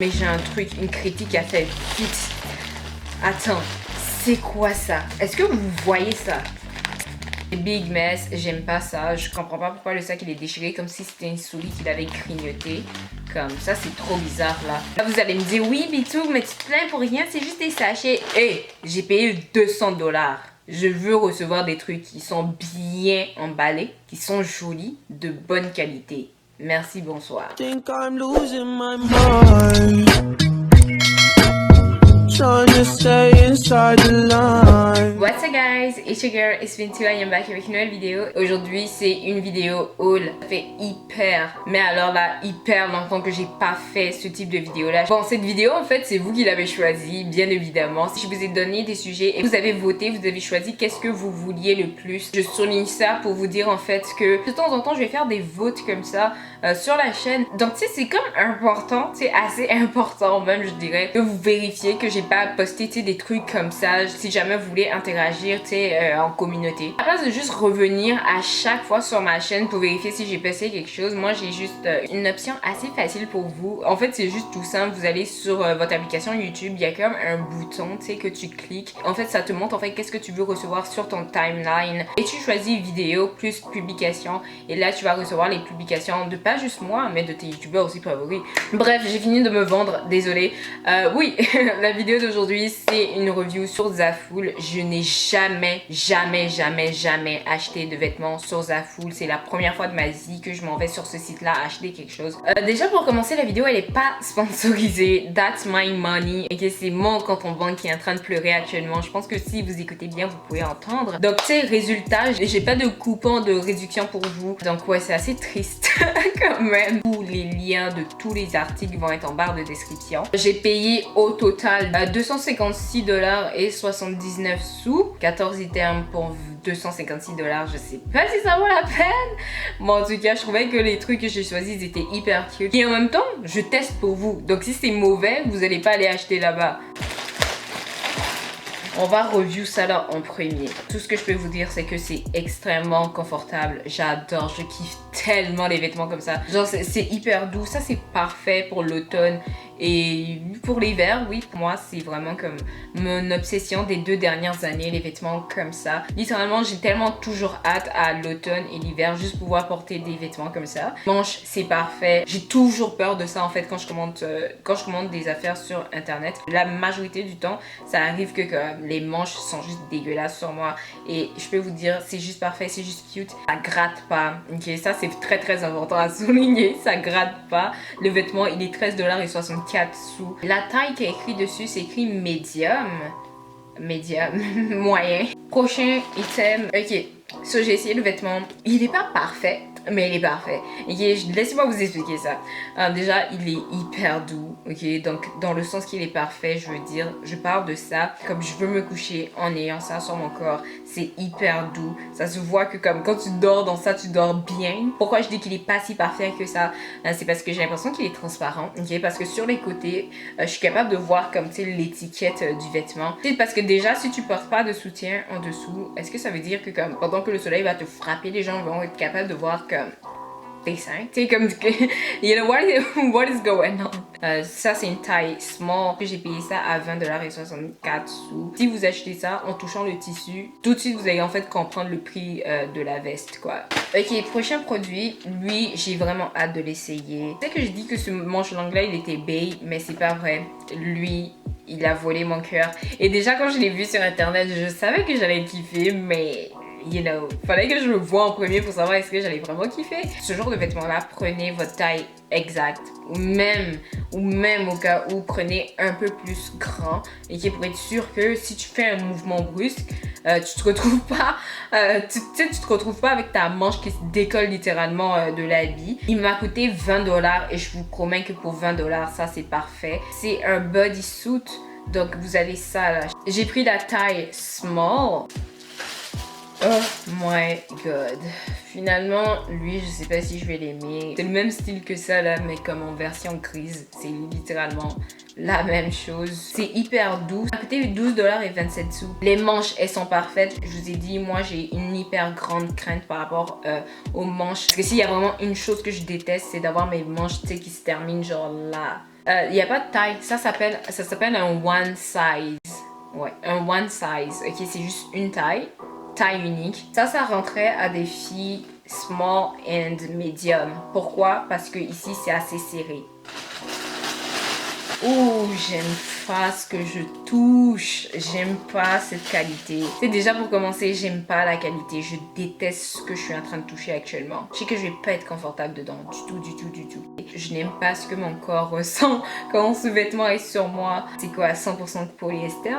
Mais j'ai un truc, une critique à faire vite. Attends, c'est quoi ça? Est-ce que vous voyez ça? Big mess, j'aime pas ça. Je comprends pas pourquoi le sac il est déchiré comme si c'était une souris qui l'avait grignoté. Comme ça, c'est trop bizarre là. Là, vous allez me dire, oui, Bitou, mais tu te plains pour rien, c'est juste des sachets. Hé, j'ai payé 200 $. Je veux recevoir des trucs qui sont bien emballés, qui sont jolis, de bonne qualité. Merci, bonsoir. What's up guys, it's your girl, it's Bintou, I am back avec une nouvelle vidéo. Aujourd'hui c'est une vidéo haul. Ça fait mais alors là, hyper longtemps que j'ai pas fait ce type de vidéo là. Bon, cette vidéo en fait c'est vous qui l'avez choisi, bien évidemment. Si je vous ai donné des sujets et vous avez voté, vous avez choisi qu'est-ce que vous vouliez le plus. Je souligne ça pour vous dire en fait que de temps en temps je vais faire des votes comme ça sur la chaîne. Donc tu sais c'est comme important, c'est assez important même je dirais, que vous vérifiez que j'ai pas posté des trucs comme ça si jamais vous voulez interagir en communauté. À la place de juste revenir à chaque fois sur ma chaîne pour vérifier si j'ai posté quelque chose, moi j'ai juste une option assez facile pour vous. En fait c'est juste tout simple, vous allez sur votre application YouTube, il y a comme un bouton que tu cliques. En fait ça te montre en fait qu'est-ce que tu veux recevoir sur ton timeline et tu choisis vidéo plus publication et là tu vas recevoir les publications de pas juste moi mais de tes youtubeurs aussi favoris. Bref, j'ai fini de me vendre, désolé. Oui, la vidéo d'aujourd'hui c'est une review sur Zaful. Je n'ai jamais acheté de vêtements sur Zaful. C'est la première fois de ma vie que je m'en vais sur ce site là acheter quelque chose. Déjà pour commencer, la vidéo elle est pas sponsorisée. That's my money. Et c'est mon compte en banque qui est en train de pleurer actuellement. Je pense que si vous écoutez bien vous pouvez entendre. Donc c'est résultat, j'ai pas de coupon de réduction pour vous. Donc ouais c'est assez triste quand même. Tous les liens de tous les articles vont être en barre de description. J'ai payé au total 256 $ et 79 sous. 14 items pour 256 $. Je sais pas si ça vaut la peine. Bon, en tout cas, je trouvais que les trucs que j'ai choisis ils étaient hyper cute. Et en même temps, je teste pour vous. Donc si c'est mauvais, vous allez pas aller acheter là-bas. On va review ça là en premier. Tout ce que je peux vous dire, c'est que c'est extrêmement confortable. J'adore, je kiffe tellement les vêtements comme ça. Genre, c'est hyper doux. Ça, c'est parfait pour l'automne. Et pour l'hiver, oui, pour moi, c'est vraiment comme mon obsession des 2 dernières années, les vêtements comme ça. Littéralement, j'ai tellement toujours hâte à l'automne et l'hiver, juste pouvoir porter des vêtements comme ça. Manches, c'est parfait. J'ai toujours peur de ça, en fait, quand je commande des affaires sur Internet. La majorité du temps, ça arrive que les manches sont juste dégueulasses sur moi. Et je peux vous dire, c'est juste parfait, c'est juste cute. Ça gratte pas. Ok, ça, c'est très important à souligner. Ça gratte pas. Le vêtement, il est 13 $ et 64 sous. La taille qui est écrit dessus, c'est écrit médium. Moyen. Prochain item. Ok, so, j'ai essayé le vêtement. Il est pas parfait, mais il est parfait. Ok, laissez-moi vous expliquer ça. Déjà, il est hyper doux. Ok, donc dans le sens qu'il est parfait, je veux dire, je parle de ça comme je veux me coucher en ayant ça sur mon corps. C'est hyper doux. Ça se voit que comme quand tu dors dans ça, tu dors bien. Pourquoi je dis qu'il est pas si parfait que ça? C'est parce que j'ai l'impression qu'il est transparent. Ok, parce que sur les côtés, je suis capable de voir comme tu sais l'étiquette du vêtement. C'est parce que déjà, si tu portes pas de soutien en dessous, est-ce que ça veut dire que comme pendant que le soleil va te frapper, les gens vont être capables de voir comme tes seins? Tu sais, comme you know what is going on? Ça c'est une taille small. J'ai payé ça à 20 $ et 64 sous. Si vous achetez ça en touchant le tissu, tout de suite vous allez en fait comprendre le prix de la veste quoi. Ok, prochain produit, lui j'ai vraiment hâte de l'essayer. C'est que je dis que ce manche longue là il était bae, mais c'est pas vrai. Lui il a volé mon cœur. Et déjà quand je l'ai vu sur internet, je savais que j'allais kiffer, mais you know, fallait que je le voie en premier pour savoir est-ce que j'allais vraiment kiffer. Ce genre de vêtements là, prenez votre taille exacte ou même au cas où prenez un peu plus grand et qui pour être sûr que si tu fais un mouvement brusque, tu te retrouves pas tu te retrouves pas avec ta manche qui se décolle littéralement de l'habit. Il m'a coûté 20 $ et je vous promets que pour 20 $ ça c'est parfait. C'est un bodysuit, donc vous avez ça là. J'ai pris la taille small. Oh my god. Finalement, lui, je sais pas si je vais l'aimer. C'est le même style que ça là, mais comme en version grise. C'est littéralement la même chose. C'est hyper doux. Ça a coûté 12 $ et 27 sous. Les manches, elles sont parfaites. Je vous ai dit, moi, j'ai une hyper grande crainte par rapport aux manches. Parce que s'il y a vraiment une chose que je déteste, c'est d'avoir mes manches, tu sais, qui se terminent genre là. Il n'y a pas de taille. Ça s'appelle un one size. Ouais, un one size. Ok, c'est juste une taille. Taille unique. Ça rentrait à des filles small and medium. Pourquoi? Parce que ici, c'est assez serré. Oh, j'aime pas ce que je touche. J'aime pas cette qualité. C'est déjà pour commencer, j'aime pas la qualité. Je déteste ce que je suis en train de toucher actuellement. Je sais que je vais pas être confortable dedans. Du tout. Je n'aime pas ce que mon corps ressent quand ce vêtement est sur moi. C'est quoi, 100% polyester?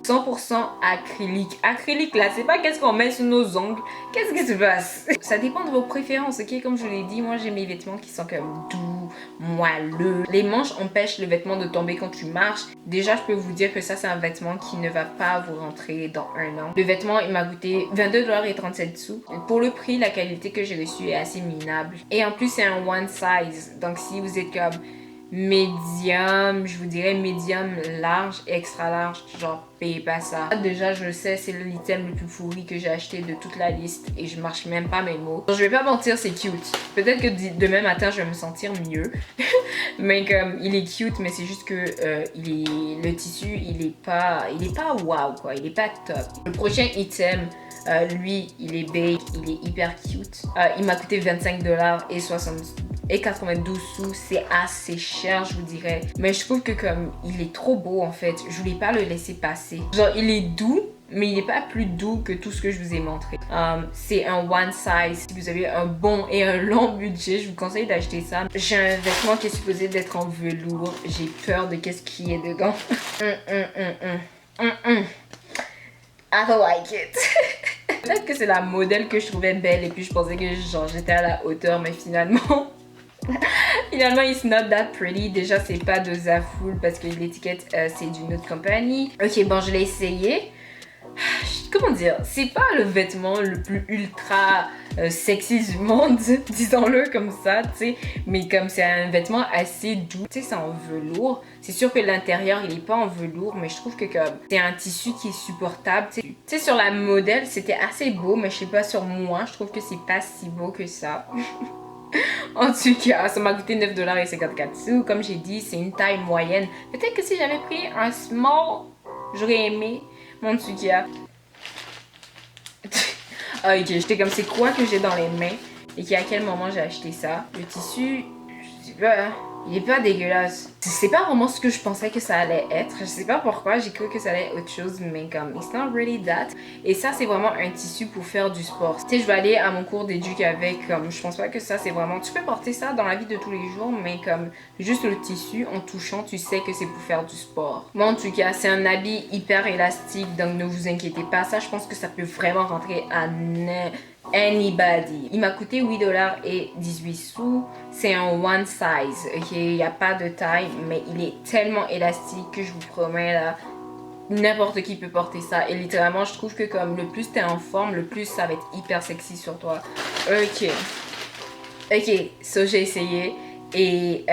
100% acrylique. Acrylique là, c'est pas qu'est-ce qu'on met sur nos ongles. Qu'est-ce qui se passe? Ça dépend de vos préférences, ok? Comme je l'ai dit, moi j'ai mes vêtements qui sont comme doux, moelleux. Les manches empêchent le vêtement de tomber quand tu marches. Déjà, je peux vous dire que ça, c'est un vêtement qui ne va pas vous rentrer dans un an. Le vêtement, il m'a coûté 22,37 $. Pour le prix, la qualité que j'ai reçue est assez minable. Et en plus, c'est un one size. Donc si vous êtes comme médium, je vous dirais médium large, extra large, genre payez pas ça. Déjà je le sais, c'est l'item le plus pourri que j'ai acheté de toute la liste et je marche même pas mes mots. Donc, je vais pas mentir, c'est cute. Peut-être que demain matin je vais me sentir mieux. Mais comme il est cute, mais c'est juste que le tissu il est pas wow quoi, il est pas top. Le prochain item, lui il est beige, il est hyper cute. Il m'a coûté 25 $ et 92 sous, c'est assez cher je vous dirais, mais je trouve que comme il est trop beau en fait, je voulais pas le laisser passer. Genre il est doux mais il n'est pas plus doux que tout ce que je vous ai montré. C'est un one size. Si vous avez un bon et un long budget, je vous conseille d'acheter ça. J'ai un vêtement qui est supposé d'être en velours, j'ai peur de qu'est-ce qui est dedans. I don't like it. Peut-être que c'est la modèle que je trouvais belle et puis je pensais que genre j'étais à la hauteur, mais finalement it's not that pretty. Déjà c'est pas de Zaful parce que l'étiquette c'est d'une autre compagnie. Ok, bon je l'ai essayé. Comment dire, c'est pas le vêtement le plus ultra sexy du monde, disons-le comme ça, tu sais, mais comme c'est un vêtement assez doux, tu sais, c'est en velours. C'est sûr que l'intérieur il est pas en velours, mais je trouve que comme c'est un tissu qui est supportable. Tu sais, sur la modèle c'était assez beau, mais je sais pas, sur moi je trouve que c'est pas si beau que ça. En tout cas, ça m'a coûté 9,54 $. Comme j'ai dit, c'est une taille moyenne. Peut-être que si j'avais pris un small, j'aurais aimé. Mais en tout cas. Ok, j'étais comme, c'est quoi que j'ai dans les mains? Et à quel moment j'ai acheté ça? Le tissu, je sais pas, il est pas dégueulasse. C'est pas vraiment ce que je pensais que ça allait être. Je sais pas pourquoi, j'ai cru que ça allait être autre chose, mais comme, it's not really that. Et ça, c'est vraiment un tissu pour faire du sport. Tu sais, je vais aller à mon cours d'éduc avec, comme, je pense pas que ça, c'est vraiment... Tu peux porter ça dans la vie de tous les jours, mais comme, juste le tissu, en touchant, tu sais que c'est pour faire du sport. Moi, en tout cas, c'est un habit hyper élastique, donc ne vous inquiétez pas. Ça, je pense que ça peut vraiment rentrer à anybody. Il m'a coûté 8,18 $. C'est un one size, ok? Il n'y a pas de taille, mais il est tellement élastique que je vous promets là, n'importe qui peut porter ça. Et littéralement, je trouve que comme le plus t'es en forme, le plus ça va être hyper sexy sur toi. Ok. Ok, so j'ai essayé et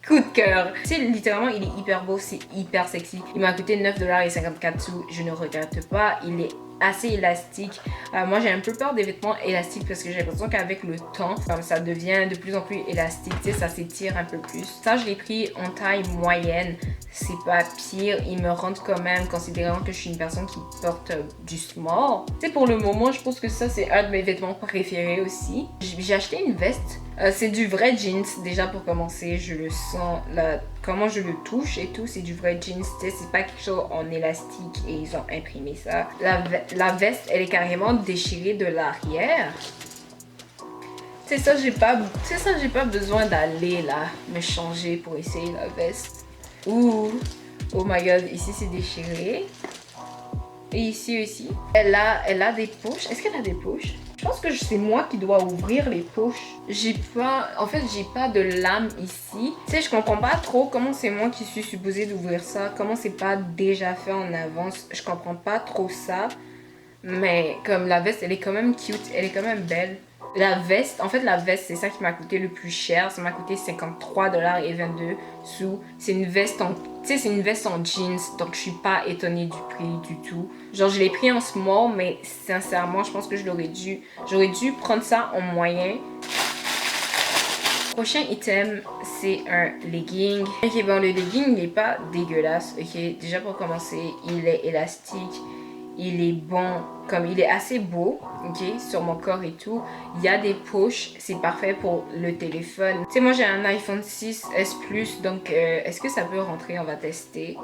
coup de cœur. Tu sais, littéralement, il est hyper beau, c'est hyper sexy. Il m'a coûté 9,54 $. Je ne regrette pas. Il est assez élastique. Moi, j'ai un peu peur des vêtements élastiques parce que j'ai l'impression qu'avec le temps, comme ça devient de plus en plus élastique, tu sais, ça s'étire un peu plus. Ça, je l'ai pris en taille moyenne. C'est pas pire. Il me rentre quand même, considérant que je suis une personne qui porte du small. Tu sais, pour le moment, je pense que ça, c'est un de mes vêtements préférés aussi. J'ai acheté une veste. C'est du vrai jeans, déjà pour commencer. Je le sens, là, comment je le touche et tout, c'est du vrai jeans. Tu sais, c'est pas quelque chose en élastique et ils ont imprimé ça. La veste, elle est carrément déchirée de l'arrière. C'est ça, j'ai pas besoin d'aller là me changer pour essayer la veste. Ouh, oh my god, ici c'est déchiré. Et ici aussi. Elle a des poches. Est-ce qu'elle a des poches? Je pense que c'est moi qui dois ouvrir les poches. J'ai pas de lame ici. Tu sais, je comprends pas trop comment c'est moi qui suis supposée d'ouvrir ça. Comment c'est pas déjà fait en avance. Je comprends pas trop ça. Mais comme la veste, elle est quand même cute. Elle est quand même belle. La veste, c'est ça qui m'a coûté le plus cher. Ça m'a coûté 53,22 $. C'est une veste en, tu sais, c'est une veste en jeans, donc je suis pas étonnée du prix du tout. Genre, je l'ai pris en small, mais sincèrement, je pense que j'aurais dû prendre ça en moyen. Prochain item, c'est un legging. Ok, bon, le legging n'est pas dégueulasse. Ok, déjà pour commencer, il est élastique. Il est bon, comme il est assez beau, ok, sur mon corps et tout. Il y a des poches, c'est parfait pour le téléphone. Tu sais, moi j'ai un iPhone 6S Plus, donc est-ce que ça peut rentrer? On va tester.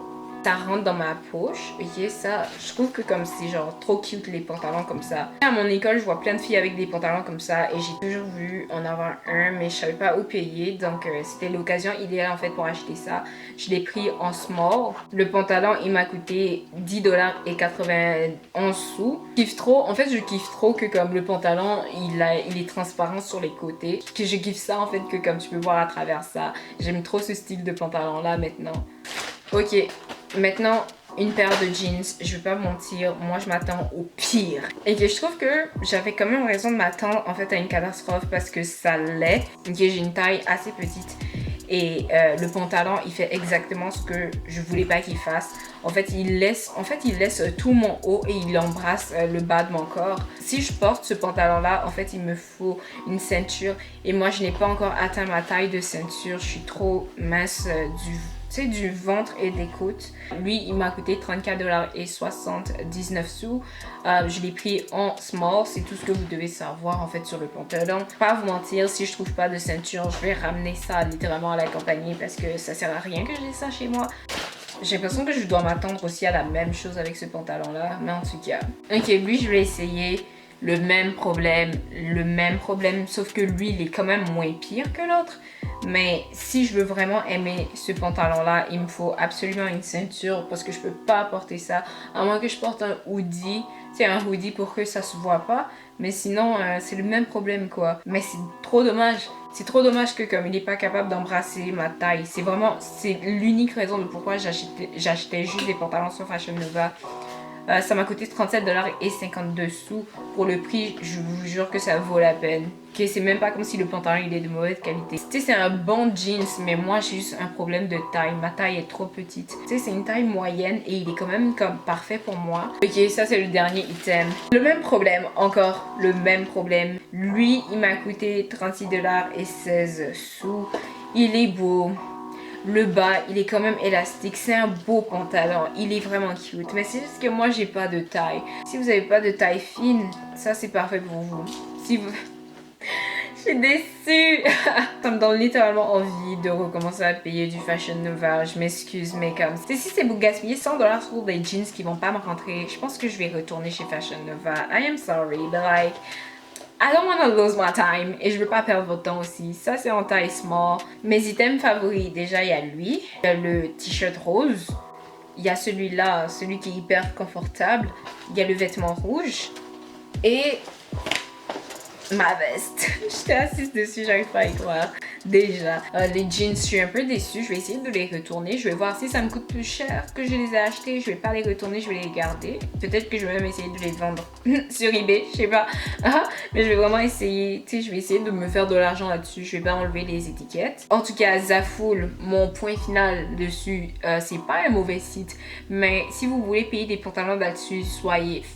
Ça rentre dans ma poche, ok, ça, je trouve que comme c'est genre trop cute les pantalons comme ça. À mon école, je vois plein de filles avec des pantalons comme ça et j'ai toujours voulu en avoir un, mais je savais pas où payer, donc c'était l'occasion idéale en fait pour acheter ça. Je l'ai pris en small. Le pantalon, il m'a coûté 10,91 $. Je kiffe trop, en fait je kiffe trop que comme le pantalon, il est transparent sur les côtés. Que je kiffe ça en fait que comme tu peux voir à travers ça. J'aime trop ce style de pantalon là maintenant. Ok, maintenant, une paire de jeans, je vais pas mentir, moi je m'attends au pire. Et que je trouve que j'avais quand même raison de m'attendre en fait à une catastrophe parce que ça l'est. Ok, j'ai une taille assez petite et le pantalon il fait exactement ce que je voulais pas qu'il fasse. En fait, il laisse tout mon haut et il embrasse le bas de mon corps. Si je porte ce pantalon là, en fait il me faut une ceinture et moi je n'ai pas encore atteint ma taille de ceinture. Je suis trop mince du ventre et des côtes. Lui, il m'a coûté 34,79 $. Je l'ai pris en small. C'est tout ce que vous devez savoir en fait sur le pantalon. Pas vous mentir, si je trouve pas de ceinture, je vais ramener ça littéralement à la compagnie parce que ça sert à rien que j'ai ça chez moi. J'ai l'impression que je dois m'attendre aussi à la même chose avec ce pantalon là, mais en tout cas. Ok, lui je vais essayer. Le même problème, sauf que lui il est quand même moins pire que l'autre. Mais si je veux vraiment aimer ce pantalon là, il me faut absolument une ceinture parce que je peux pas porter ça à moins que je porte un hoodie. C'est un hoodie pour que ça se voit pas, mais sinon c'est le même problème quoi. Mais c'est trop dommage. C'est trop dommage que comme il n'est pas capable d'embrasser ma taille. C'est l'unique raison de pourquoi j'achetais juste des pantalons sur Fashion Nova. Ça m'a coûté 37,52 $. Pour le prix, je vous jure que ça vaut la peine. Okay, c'est même pas comme si le pantalon il est de mauvaise qualité. Tu sais, c'est un bon jeans, mais moi j'ai juste un problème de taille. Ma taille est trop petite. Tu sais, c'est une taille moyenne et il est quand même comme parfait pour moi. Ok, ça c'est le dernier item. Le même problème, encore le même problème. Lui, il m'a coûté 36,16 $. Il est beau. Le bas, il est quand même élastique. C'est un beau pantalon. Il est vraiment cute. Mais c'est juste que moi, j'ai pas de taille. Si vous n'avez pas de taille fine, ça, c'est parfait pour vous. Si vous... Je suis déçue. Ça me donne littéralement envie de recommencer à payer du Fashion Nova. Je m'excuse, mais comme... Si c'est pour gaspiller 100 $ sur des jeans qui vont pas me rentrer, je pense que je vais retourner chez Fashion Nova. I am sorry, but like... I don't want to lose my time et je veux pas perdre votre temps aussi. Ça c'est en taille small. Mes items favoris, déjà il y a lui, il y a le t-shirt rose, il y a celui-là, celui qui est hyper confortable, il y a le vêtement rouge et ma veste. J'étais assise dessus, j'arrive pas à y croire. Déjà, les jeans, je suis un peu déçue. Je vais essayer de les retourner. Je vais voir si ça me coûte plus cher que je les ai achetés. Je vais pas les retourner, je vais les garder. Peut-être que je vais même essayer de les vendre sur eBay, je sais pas. Mais je vais vraiment essayer, tu sais, je vais essayer de me faire de l'argent là-dessus. Je vais pas enlever les étiquettes. En tout cas, Zaful, mon point final dessus, c'est pas un mauvais site. Mais si vous voulez payer des pantalons là-dessus,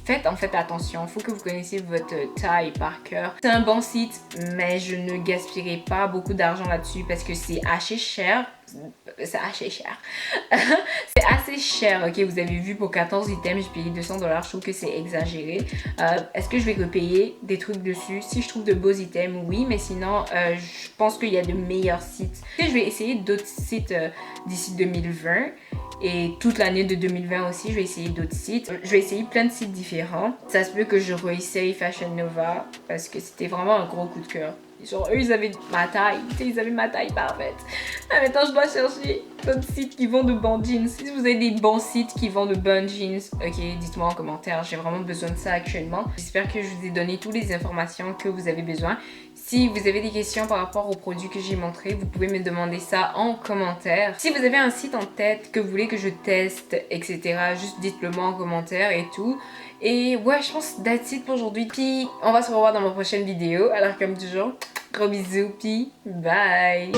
faites en fait attention. Il faut que vous connaissiez votre taille par cœur. C'est un bon site, mais je ne gaspillerai pas beaucoup d'argent là-dessus parce que c'est assez cher. C'est assez cher. C'est assez cher, ok? Vous avez vu, pour 14 items, j'ai payé 200 $. Je trouve que c'est exagéré. Est-ce que je vais repayer des trucs dessus? Si je trouve de beaux items, oui. Mais sinon, je pense qu'il y a de meilleurs sites. Et je vais essayer d'autres sites d'ici 2020. Et toute l'année de 2020 aussi, je vais essayer d'autres sites. Je vais essayer plein de sites différents. Ça se peut que je réessaye Fashion Nova parce que c'était vraiment un gros coup de cœur. Genre, eux, ils avaient ma taille. Ils avaient ma taille parfaite. Maintenant, je dois chercher d'autres sites qui vendent de bons jeans. Si vous avez des bons sites qui vendent de bons jeans, ok, dites-moi en commentaire. J'ai vraiment besoin de ça actuellement. J'espère que je vous ai donné toutes les informations que vous avez besoin. Si vous avez des questions par rapport aux produits que j'ai montrés, vous pouvez me demander ça en commentaire. Si vous avez un site en tête que vous voulez que je teste, etc., juste dites-le moi en commentaire et tout. Et ouais, je pense that's it pour aujourd'hui. Puis on va se revoir dans ma prochaine vidéo. Alors comme toujours, gros bisous, puis bye!